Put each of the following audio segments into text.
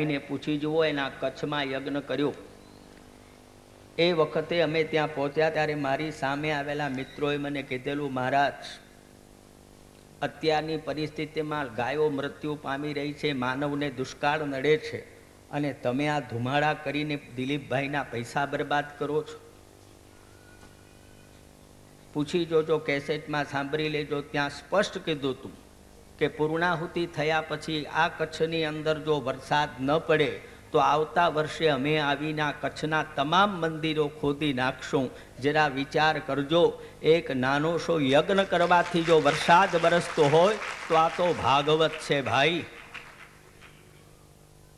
એને પૂછી જુઓ, એના કચ્છમાં યજ્ઞ કર્યો એ વખતે અમે ત્યાં પહોંચ્યા ત્યારે મારી સામે આવેલા મિત્રોએ મને કીધેલું, મહારાજ અત્યારની પરિસ્થિતિમાં ગાયો મૃત્યુ પામી રહી છે, માનવને દુષ્કાળ નડે છે અને તમે આ ધુમાડા કરીને દિલીપભાઈના પૈસા બરબાદ કરો છો. પૂછી જોજો, કેસેટમાં સાંભળી લેજો. ત્યાં સ્પષ્ટ કીધું હતું કે પૂર્ણાહુતિ થયા પછી આ કચ્છની અંદર જો વરસાદ ન પડે તો આવતા વર્ષે અમે આવીને આ કચ્છના તમામ મંદિરો ખોદી નાખશું. જરા વિચાર કરજો, એક નાનો સો યજ્ઞ કરવાથી જો વરસાદ વરસતો હોય તો આ તો ભાગવત છે ભાઈ,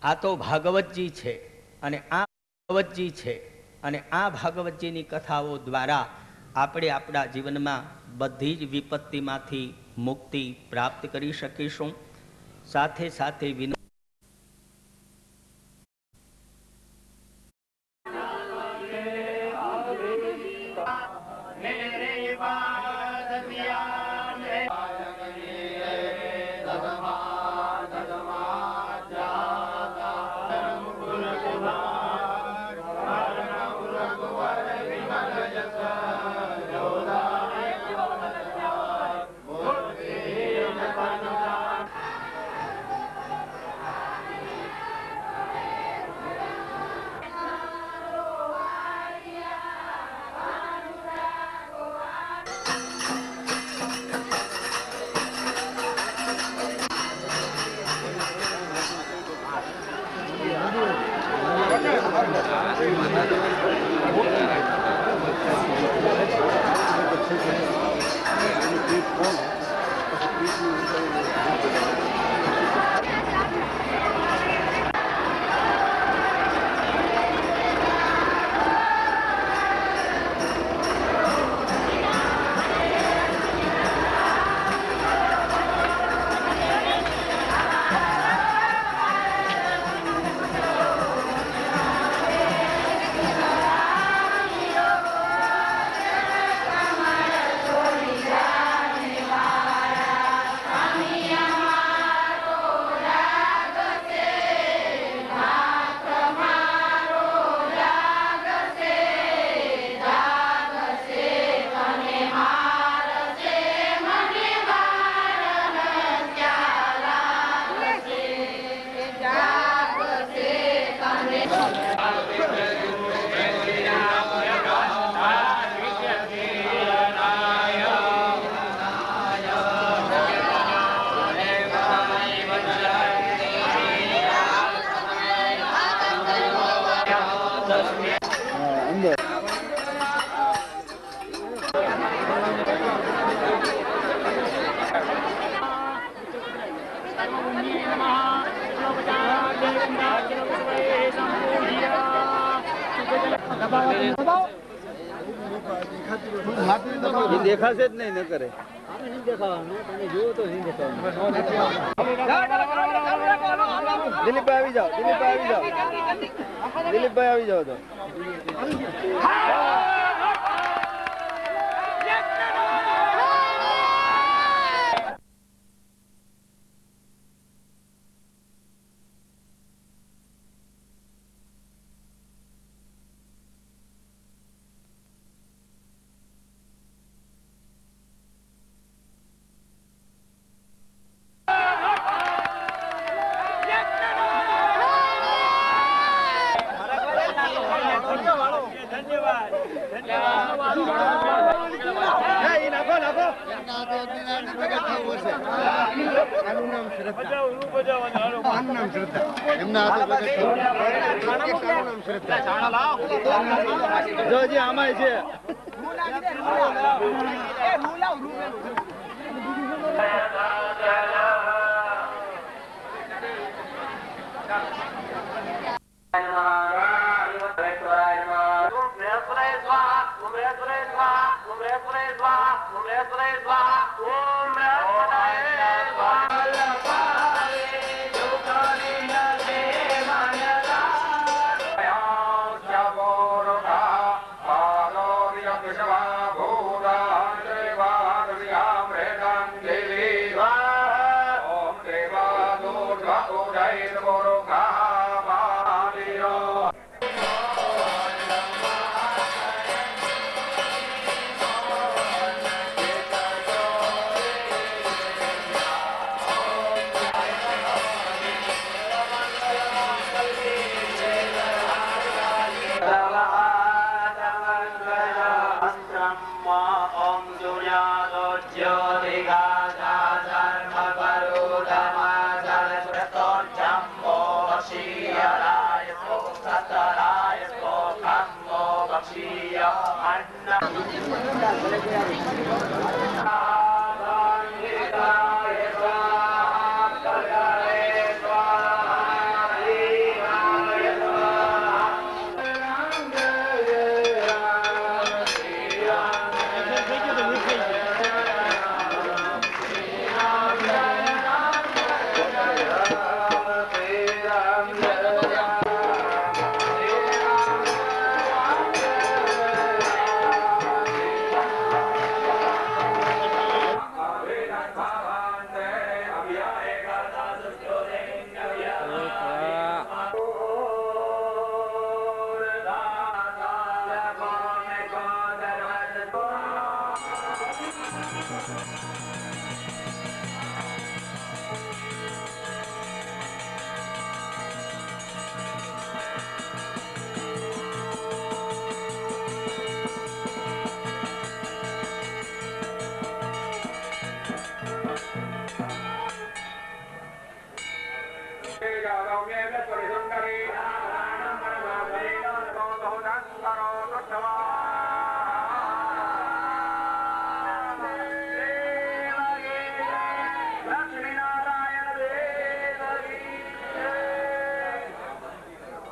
આ તો ભાગવતજી છે. અને આ ભાગવતજી છે અને આ ભાગવતજીની કથાઓ દ્વારા આપણે આપણા જીવનમાં બધી જ વિપત્તિમાંથી મુક્તિ પ્રાપ્ત કરી શકીશું. સાથે સાથે દેખાશે જ નહીં, ન કરે દિલીપભાઈ આવી જાઓ, દિલીપભાઈ આવી જાઓ, દિલીપભાઈ આવી જાઓ તો આમાં છે. Om Deva Durga Udai Muruga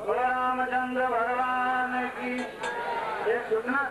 Ramchandra भगवान की ये सुनना।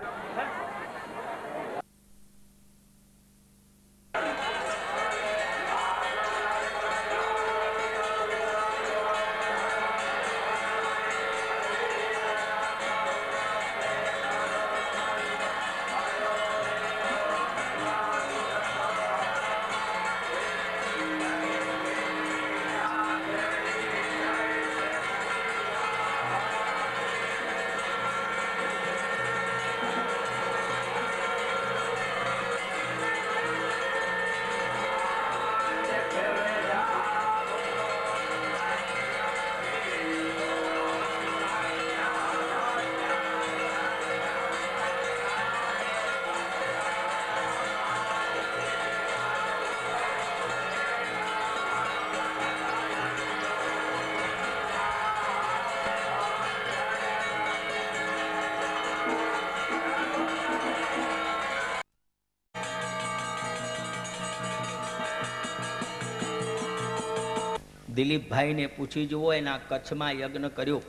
દિલીપભાઈને પૂછી જુઓ, એના કચ્છમાં યજ્ઞ કર્યો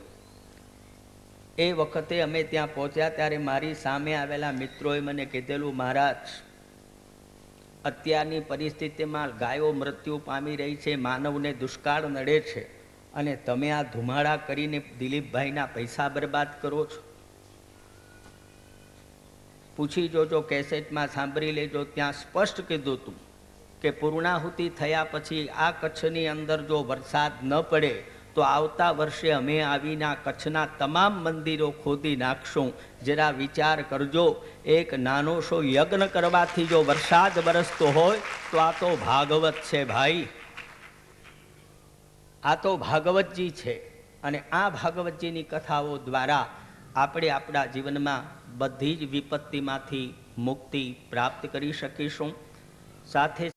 એ વખતે અમે ત્યાં પહોંચ્યા ત્યારે મારી સામે આવેલા મિત્રોએ મને કીધેલું, મહારાજ અત્યારની પરિસ્થિતિમાં ગાયો મૃત્યુ પામી રહી છે, માનવને દુષ્કાળ નડે છે અને તમે આ ધુમાડા કરીને દિલીપભાઈના પૈસા બરબાદ કરો છો. પૂછી જોજો, કેસેટમાં સાંભળી લેજો, ત્યાં સ્પષ્ટ કીધું હતું કે પૂર્ણાહુતિ થયા પછી આ કચ્છની અંદર જો વરસાદ ન પડે તો આવતા વર્ષે અમે આવીને કચ્છના તમામ મંદિરો ખોદી નાખશું. જરા વિચાર કરજો, એક નાનો સો યજ્ઞ કરવાથી જો વરસાદ વરસતો હોય તો આ તો ભાગવત છે ભાઈ, આ તો ભાગવતજી છે. અને આ ભાગવતજીની કથાઓ દ્વારા આપણે આપણા જીવનમાં બધી જ વિપત્તિમાંથી મુક્તિ પ્રાપ્ત કરી શકીશું. સાથે